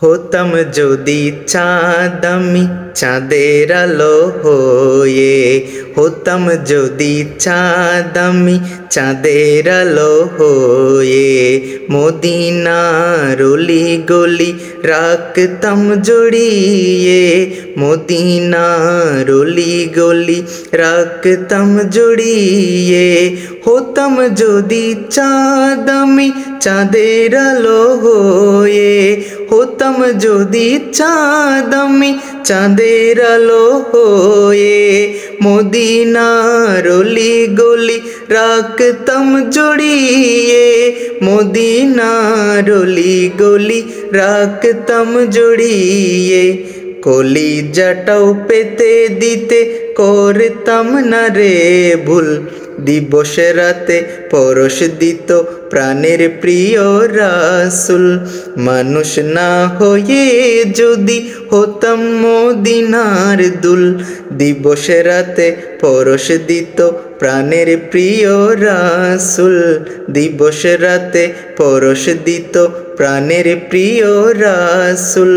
হতাম যদি চাঁদ আমি চাঁদের আলো হয়ে, হতাম যদি চাঁদ আমি চাঁদের আলো হয়ে, মদিনার অলি গলি রাখতাম জড়িয়ে, মদিনার অলি গলি রাখতাম জড়িয়ে। হতাম যদি চাঁদ আমি চাঁদের আলো হয়ে, হতাম যদি চাঁদ আমি চাঁদের আলো হয়ে, মদিনার অলি গলি রাখতাম জড়িয়ে, মদিনার অলি গলি রাখতাম জড়িয়ে। কলিজাটাও পেতে দিতে করতাম না রে ভুল, দিবস রাতে পরশ দিত প্রাণের প্রিয় রাসূল। মানুষ না হয়ে যদি হতাম মদিনার দুল, দিবস রাতে পরশ দিত প্রাণের প্রিয় রাসূল, দিবস রাতে পরশ দিত প্রাণের প্রিয় রাসূল।